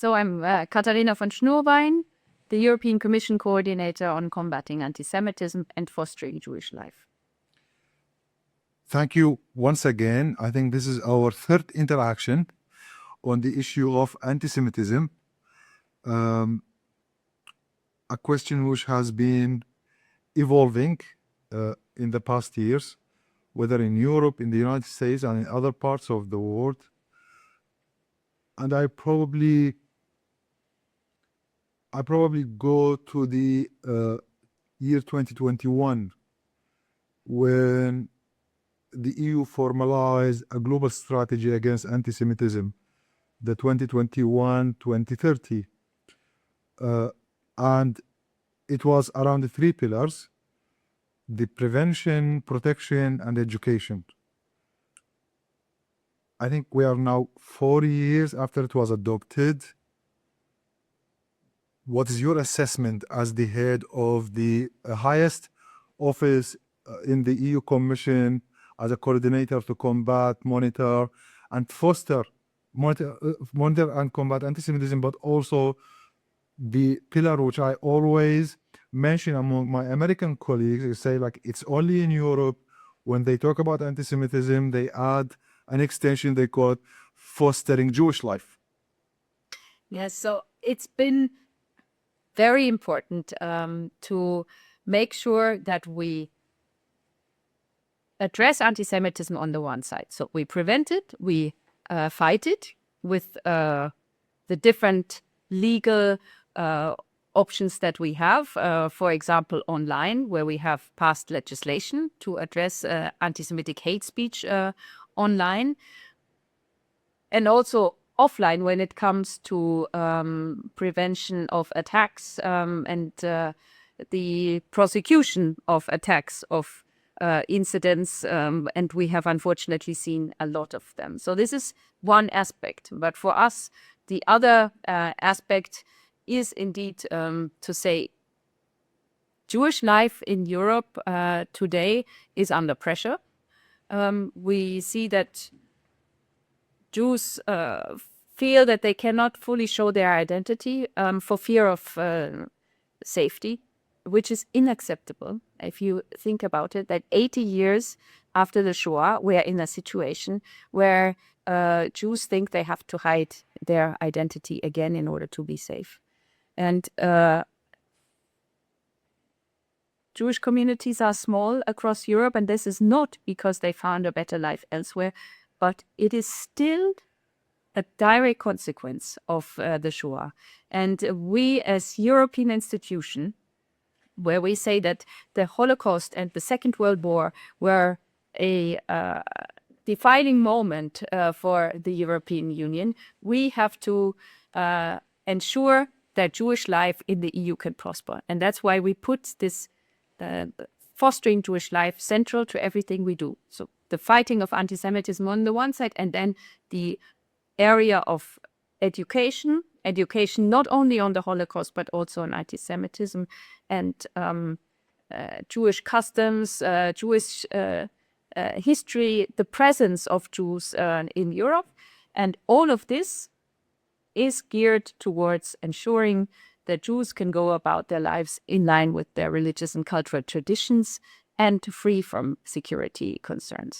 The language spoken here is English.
So I'm Katharina von Schnurwein, the European Commission Coordinator on Combating Antisemitism and Fostering Jewish Life. Thank you once again. I think this is our third interaction on the issue of anti-Semitism, a question which has been evolving in the past years, whether in Europe, in the United States, and in other parts of the world. And I probably go to the year 2021, when the EU formalized a global strategy against anti-Semitism, the 2021-2030. And it was around the three pillars: the prevention, protection, and education. I think we are now 4 years after it was adopted. What is your assessment as the head of the highest office in the EU Commission, as a coordinator to combat, monitor, and foster, monitor and combat anti-Semitism, but also the pillar which I always mention among my American colleagues, is say, like, it's only in Europe when they talk about anti-Semitism, they add an extension, they call it fostering Jewish life. Yes, so it's been very important to make sure that we address anti-Semitism on the one side. So we prevent it, we fight it with the different legal options that we have. For example, online, where we have passed legislation to address anti-Semitic hate speech online, and also offline when it comes to prevention of attacks and the prosecution of attacks, of incidents, and we have unfortunately seen a lot of them. So this is one aspect. But for us, the other aspect is indeed to say Jewish life in Europe today is under pressure. We see that Jews feel that they cannot fully show their identity for fear of safety, which is unacceptable. If you think about it, that 80 years after the Shoah, we are in a situation where Jews think they have to hide their identity again in order to be safe. And Jewish communities are small across Europe, and this is not because they found a better life elsewhere, but it is still a direct consequence of the Shoah. And we, as European institution, where we say that the Holocaust and the Second World War were a defining moment for the European Union, we have to ensure that Jewish life in the EU can prosper. And that's why we put this fostering Jewish life central to everything we do. So the fighting of anti-Semitism on the one side, and then the area of education not only on the Holocaust, but also on anti-Semitism and Jewish customs, Jewish history, the presence of Jews in Europe. And all of this is geared towards ensuring that Jews can go about their lives in line with their religious and cultural traditions and free from security concerns.